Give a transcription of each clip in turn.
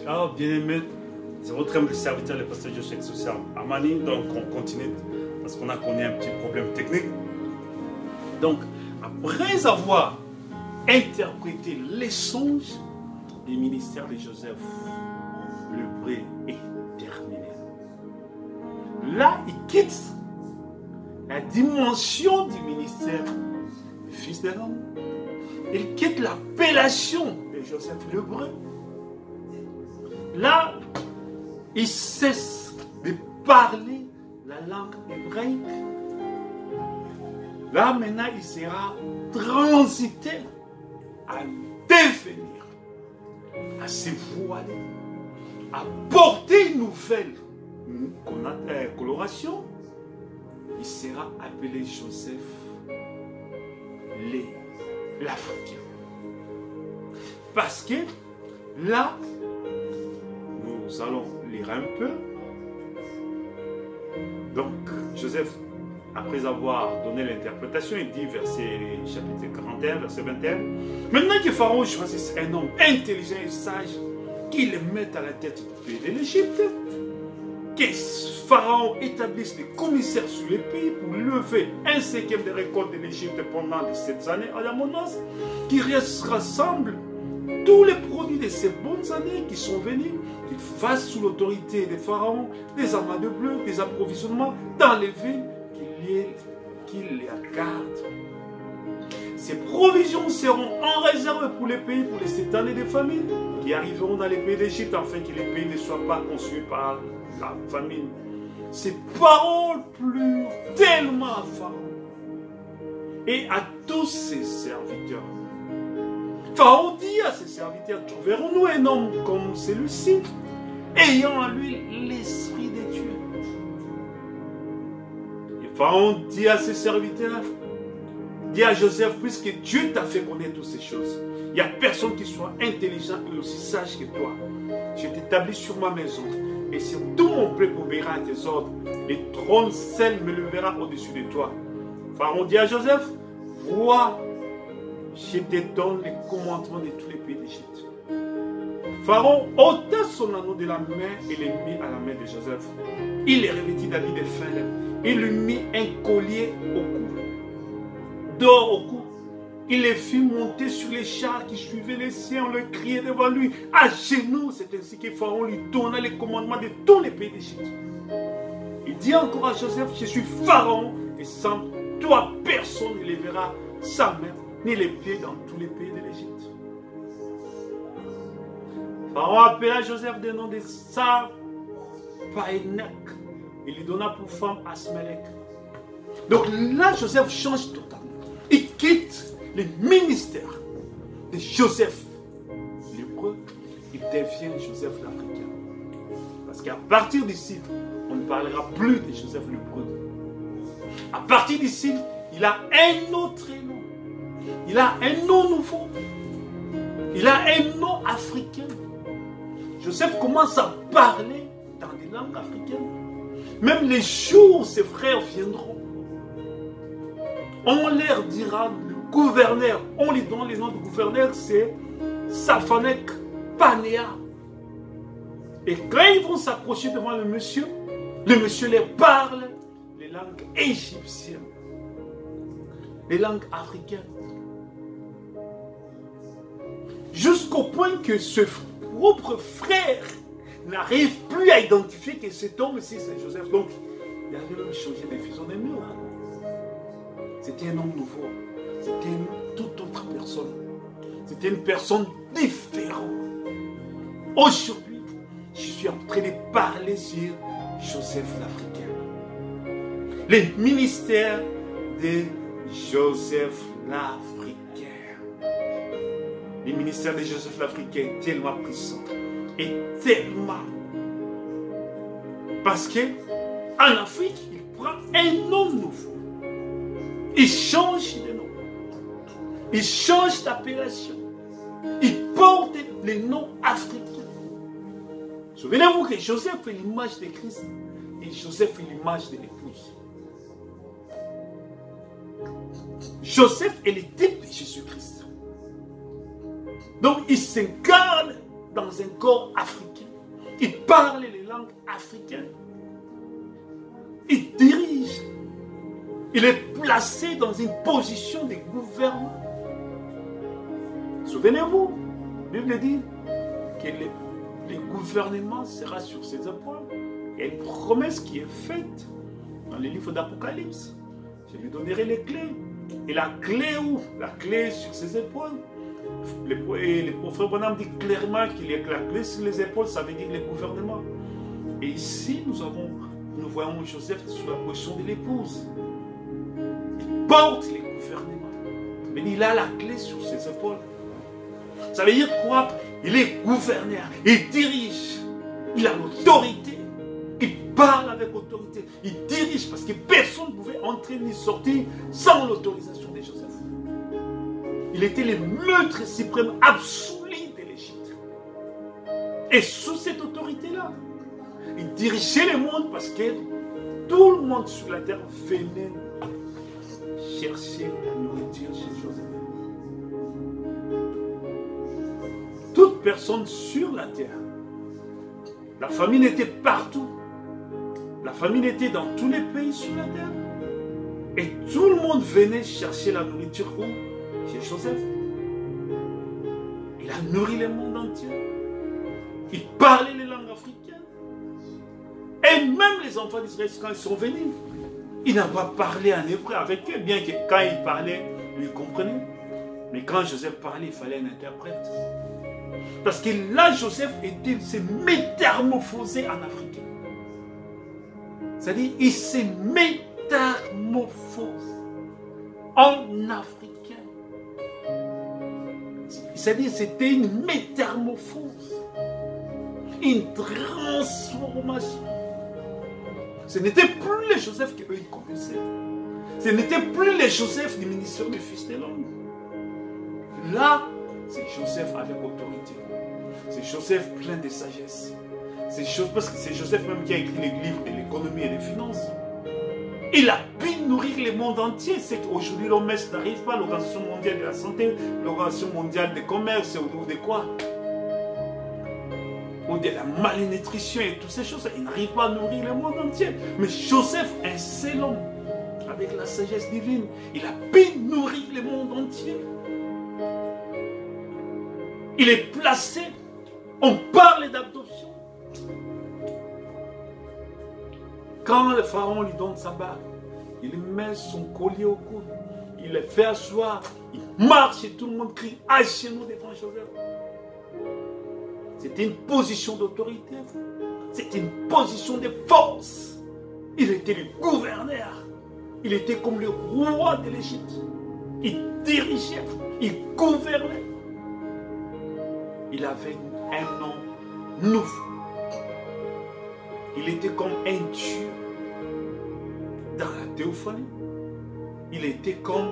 Alors, bien-aimés, c'est votre humble serviteur, le pasteur Joshua Social Amani. Donc, on continue parce qu'on a connu un petit problème technique. Donc, après avoir interprété les songes du ministère de Joseph, le prêt est terminé. Là, il quitte la dimension du ministère du Fils de l'homme. Il quitte l'appellation de Joseph l'Hébreu. Là, il cesse de parler la langue hébraïque. Là, maintenant, il sera transité à devenir, à se voiler, à porter une nouvelle coloration. Il sera appelé Joseph l'Africain. Parce que là, nous allons lire un peu. Donc, Joseph, après avoir donné l'interprétation, il dit, chapitre 41, verset 21, maintenant que Pharaon choisisse un homme intelligent et sage, qu'il le mette à la tête du pays de l'Égypte, que Pharaon établisse des commissaires sur les pays pour lever un cinquième des récoltes de l'Égypte pendant les 7 années à la menace, qui rassemble tous les produits de ces bonnes années qui sont venus, qu'ils fassent sous l'autorité de Pharaon des amas de bleu, des approvisionnements dans les villes, qu'il les garde. Ces provisions seront en réserve pour les pays, pour les 7 années de famine qui arriveront dans les pays d'Égypte, afin que les pays ne soient pas consumés par la famine. Ces paroles plurent tellement à Pharaon et à tous ses serviteurs. Pharaon dit à ses serviteurs, trouverons-nous un homme comme celui-ci, ayant en lui l'esprit de Dieu? Et Pharaon dit à ses serviteurs, dit à Joseph, puisque Dieu t'a fait connaître toutes ces choses, il n'y a personne qui soit intelligent et aussi sage que toi. Je t'établis sur ma maison, et sur tout mon peuple obéira à tes ordres. Le trône seul me levera au-dessus de toi. Pharaon dit à Joseph, vois, je te donne les commandements de tous les pays d'Égypte. Pharaon ôta son anneau de la main et le mit à la main de Joseph. Il le revêtit d'habits de fin lin. Il lui mit un collier au cou, d'or au cou. Il les fit monter sur les chars qui suivaient les siens. On le criait devant lui à genoux. C'est ainsi que Pharaon lui donna les commandements de tous les pays d'Égypte. Il dit encore à Joseph, je suis Pharaon et sans toi personne ne lèvera sa main ni les pieds dans tous les pays de l'Égypte. Pharaon appela Joseph du nom de Sapaénec. Il lui donna pour femme Asmelech. Donc là, Joseph change totalement. Il quitte le ministère de Joseph l'Hébreu. Il devient Joseph l'Africain. Parce qu'à partir d'ici, on ne parlera plus de Joseph l'Hébreu. À partir d'ici, il a un autre nom. Il a un nom nouveau. Il a un nom africain. Joseph commence à parler dans des langues africaines. Même les jours où ses frères viendront, on leur dira, le gouverneur, on lui donne les noms du gouverneur, c'est Safanek Panéa. Et quand ils vont s'approcher devant le monsieur leur parle les langues égyptiennes, les langues africaines. Jusqu'au point que ce propre frère n'arrive plus à identifier que cet homme-ci c'est Joseph. Donc, il avait même changé de physionomie. C'était un homme nouveau. C'était une toute autre personne. C'était une personne différente. Aujourd'hui, je suis en train de parler sur Joseph l'Africain. Le ministère de Joseph l'Africain. Le ministère de Joseph l'Africain est tellement puissant. Et tellement. Parce que en Afrique, il prend un nom nouveau. Il change de nom. Il change d'appellation. Il porte les noms africains. Souvenez-vous que Joseph est l'image de Christ et Joseph est l'image de l'épouse. Joseph est le type de Jésus-Christ. Donc il s'incarne dans un corps africain. Il parle les langues africaines. Il dirige. Il est placé dans une position de gouvernement. Souvenez-vous, la Bible dit que le gouvernement sera sur ses épaules. Il y a une promesse qui est faite dans le livre d'Apocalypse. Je lui donnerai les clés. Et la clé où? La clé sur ses épaules. Le prophète Branham dit clairement qu'il y a la clé sur les épaules, ça veut dire le gouvernement. Et ici, nous voyons Joseph sous la position de l'épouse. Il porte le gouvernement. Mais il a la clé sur ses épaules. Ça veut dire quoi? Il est gouverneur, il dirige, il a l'autorité, il parle avec autorité, il dirige parce que personne ne pouvait entrer ni sortir sans l'autorisation de Joseph. Il était le maître suprême absolu de l'Égypte. Et sous cette autorité-là, il dirigeait le monde parce que tout le monde sur la terre venait chercher la nourriture chez Joseph. Toute personne sur la terre. La famine était partout. La famine était dans tous les pays sur la terre. Et tout le monde venait chercher la nourriture où? Chez Joseph. Il a nourri le monde entier. Il parlait les langues africaines. Et même les enfants d'Israël, quand ils sont venus, il n'a pas parlé en hébreu avec eux, bien que quand il parlait, ils comprenaient. Mais quand Joseph parlait, il fallait un interprète. Parce que là, Joseph s'est métamorphosé en africain. C'est-à-dire, il s'est métamorphosé en africain. C'est-à-dire, c'était une métamorphose. Une transformation. Ce n'était plus les Joseph qu'eux ils connaissaient. Ce n'était plus les Joseph du ministère du Fils de l'homme. Là, c'est Joseph avec autorité. C'est Joseph plein de sagesse. Parce que c'est Joseph même qui a écrit les livres de l'économie et des finances. Il a pu nourrir le monde entier. C'est qu'aujourd'hui l'OMS n'arrive pas, l'Organisation mondiale de la santé, l'Organisation mondiale du commerce, ou de quoi? Ou de la malnutrition et toutes ces choses. Il n'arrive pas à nourrir le monde entier. Mais Joseph, un seul homme, avec la sagesse divine, il a pu nourrir le monde entier. Il est placé, on parle d'adoption. Quand le pharaon lui donne sa bague, il met son collier au cou, il le fait asseoir, il marche et tout le monde crie « Hachez-nous devant Joseph ». C'était une position d'autorité, c'était une position de force. Il était le gouverneur, il était comme le roi de l'Égypte. Il dirigeait, il gouvernait. Il avait un nom nouveau. Il était comme un Dieu dans la théophanie. Il était comme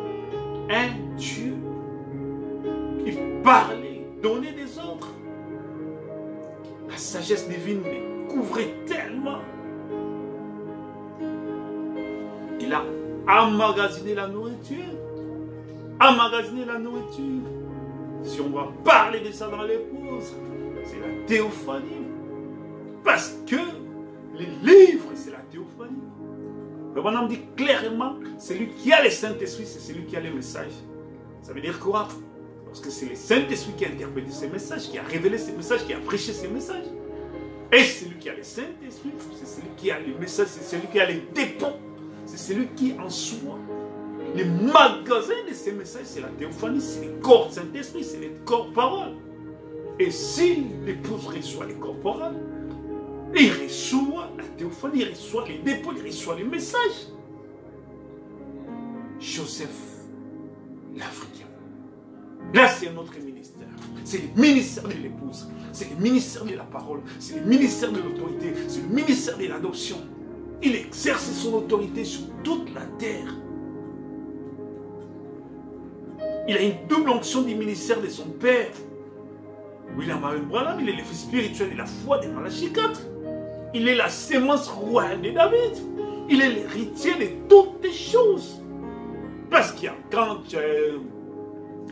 un Dieu. Il parlait, donnait des ordres. La sagesse divine le couvrait tellement. Il a emmagasiné la nourriture. Emmagasiner la nourriture. Si on va parler de ça dans l'épouse, c'est la théophanie. Parce que les livres, c'est la théophanie. Le bonhomme dit clairement, celui qui a le Saint-Esprit, c'est celui qui a le message. Ça veut dire quoi? Parce que c'est le Saint-Esprit qui a interprété ces messages, qui a révélé ces messages, qui a prêché ces messages. Et celui qui a le Saint-Esprit, c'est celui qui a le message, c'est celui qui a les dépôts. C'est celui qui en soi. Les magasins de ces messages, c'est la théophanie, c'est le corps Saint-Esprit, c'est le corps parole. Et si l'épouse reçoit le corps parole, il reçoit la théophanie, il reçoit les dépôts, il reçoit les messages. Joseph, l'Africain. Là, c'est notre ministère. C'est le ministère de l'épouse. C'est le ministère de la parole. C'est le ministère de l'autorité. C'est le ministère de l'adoption. Il exerce son autorité sur toute la terre. Il a une double onction du ministère de son père. William Marion Branham, il est le fils spirituel de la foi de Malachie 4. Il est la sémence royale de David. Il est l'héritier de toutes les choses. Parce que quand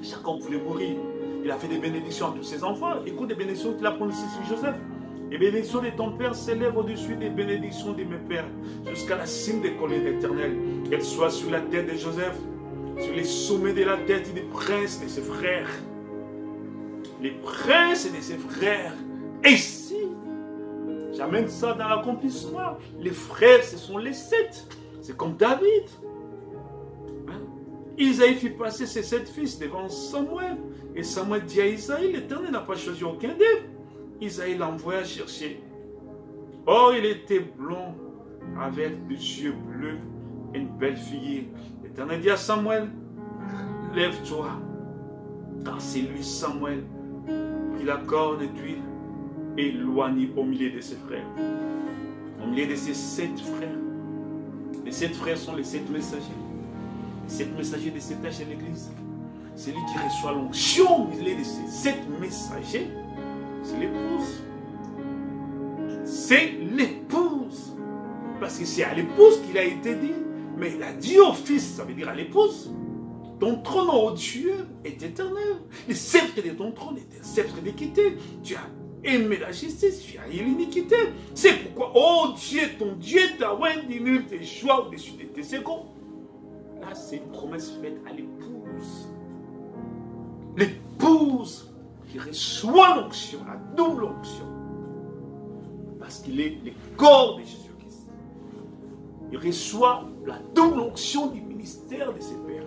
Jacob voulait mourir, il a fait des bénédictions à tous ses enfants. Écoute des bénédictions qu'il a prononcées sur Joseph. Les bénédictions de ton Père s'élèvent au-dessus des bénédictions de mes pères, jusqu'à la cime des collines éternelles. Qu'elles soient sur la tête de Joseph, sur les sommets de la tête des princes de ses frères. Les princes de ses frères. Et si j'amène ça dans l'accomplissement, les frères, ce sont les 7. C'est comme David. Hein? Isaïe fit passer ses 7 fils devant Samuel. Et Samuel dit à Isaïe, l'Éternel n'a pas choisi aucun d'eux. Isaïe l'envoya chercher. Or, il était blond, avec des yeux bleus et une belle fille. L'Éternel dit à Samuel, lève-toi. Car c'est lui, Samuel, prit la corne d'huile et éloignit au milieu de ses frères. Au milieu de ses 7 frères. Les 7 frères sont les 7 messagers. Les 7 messagers de cet âge de l'Église. C'est lui qui reçoit l'onction. Il est de ces 7 messagers. C'est l'épouse. C'est l'épouse. Parce que c'est à l'épouse qu'il a été dit. Mais il a dit au fils, ça veut dire à l'épouse. Ton trône, ô Dieu, est éternel. Le sceptre de ton trône est un sceptre d'équité. Tu as aimé la justice, tu as aimé l'iniquité. C'est pourquoi, ô Dieu, ton Dieu t'a rendu tes choix au-dessus de tes seconds. Là, c'est une promesse faite à l'épouse. L'épouse qui reçoit l'onction, la double onction. Parce qu'il est le corps de Jésus-Christ. Il reçoit la double onction du ministère de ses pères.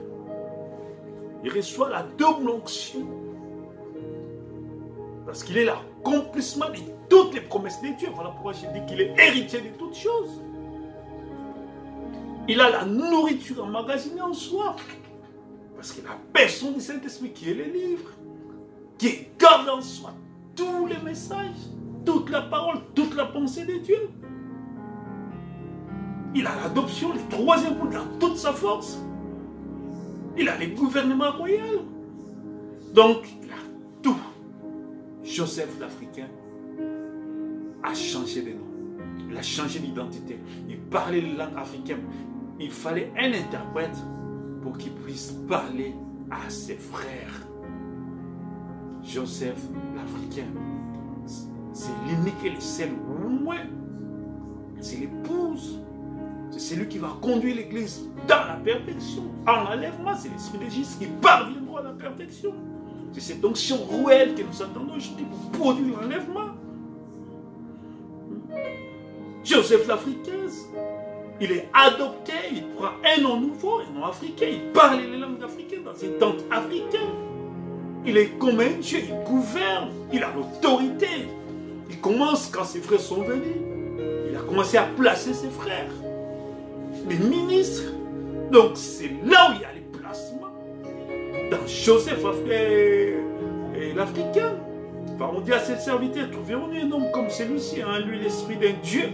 Il reçoit la double onction. Parce qu'il est l'accomplissement de toutes les promesses de Dieu. Voilà pourquoi je dis qu'il est héritier de toutes choses. Il a la nourriture emmagasinée en soi. Parce qu'il a la personne du Saint-Esprit qui est le livre. Qui garde en soi tous les messages, toute la parole, toute la pensée de Dieu. Il a l'adoption, le 3e point dans toute sa force. Il a le gouvernement royal. Donc, il a tout. Joseph l'Africain a changé de nom. Il a changé d'identité. Il parlait la langue africaine. Il fallait un interprète pour qu'il puisse parler à ses frères. Joseph l'Africain, c'est l'unique et le seul. C'est l'épouse. C'est celui qui va conduire l'Église dans la perfection. En l'enlèvement, c'est l'Esprit de Jésus qui parviendra à la perfection. C'est cette onction royale que nous attendons aujourd'hui pour produire l'enlèvement. Joseph l'Africain, il est adopté, il prend un nom nouveau, un nom africain, il parle les langues africaines dans ses tentes africaines. Il est comme un Dieu, il gouverne, il a l'autorité. Il commence, quand ses frères sont venus, il a commencé à placer ses frères, les ministres. Donc c'est là où il y a les placements. Dans Joseph l'Africain, on dit à ses serviteurs, trouvez-vous un homme comme celui-ci, en lui l'esprit d'un Dieu.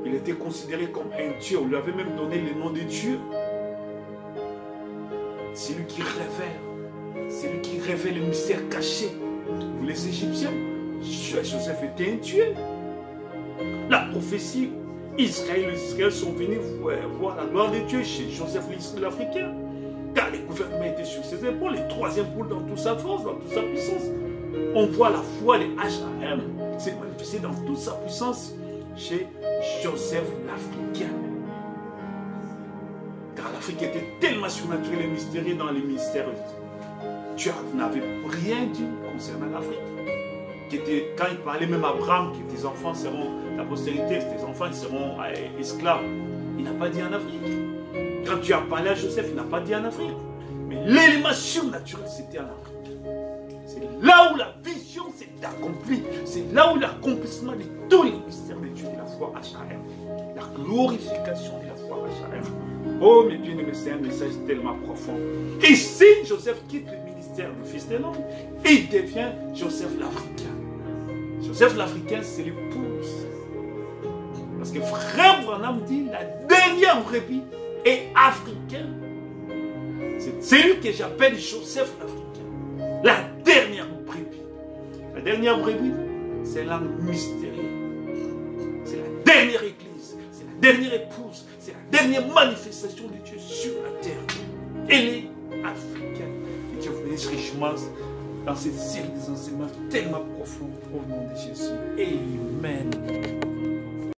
Il était considéré comme un Dieu, on lui avait même donné le nom de Dieu. C'est lui qui révèle. C'est lui qui révèle le mystère caché. Pour les Égyptiens, Joseph était un Dieu. La prophétie, Israël, les Israéliens sont venus voir la gloire de Dieu chez Joseph l'Africain. Car le gouvernement était sur ses épaules, le 3e pôle dans toute sa force, dans toute sa puissance. On voit la foi, les H.A.M. c'est manifesté dans toute sa puissance chez Joseph l'Africain. Car l'Afrique était tellement surnaturelle et mystérieuse dans les mystères. Dieu n'avait rien dit concernant l'Afrique. Quand il parlait même à Abraham, que tes enfants seront la postérité, tes enfants seront esclaves, il n'a pas dit en Afrique. Quand tu as parlé à Joseph, il n'a pas dit en Afrique. Mais l'élément surnaturel, c'était en Afrique. C'est là où la vision s'est accomplie. C'est là où l'accomplissement de tous les mystères de Dieu de la foi H.A.M. La glorification de la foi H.A.M. Oh, mes bien-aimés, c'est un message tellement profond. Et si Joseph quitte le ministère du Fils de l'homme, il devient Joseph l'Africain. Joseph l'Africain, c'est l'épouse. Parce que frère Branham dit, la dernière brebis est africaine. C'est celui que j'appelle Joseph l'Africain. La dernière brebis. La dernière brebis, c'est l'âme mystérieuse. C'est la dernière église. C'est la dernière épouse. C'est la dernière manifestation de Dieu sur la terre. Elle est africaine. Et Dieu vous bénisse richement dans cette série des enseignements tellement profonds au nom de Jésus. Et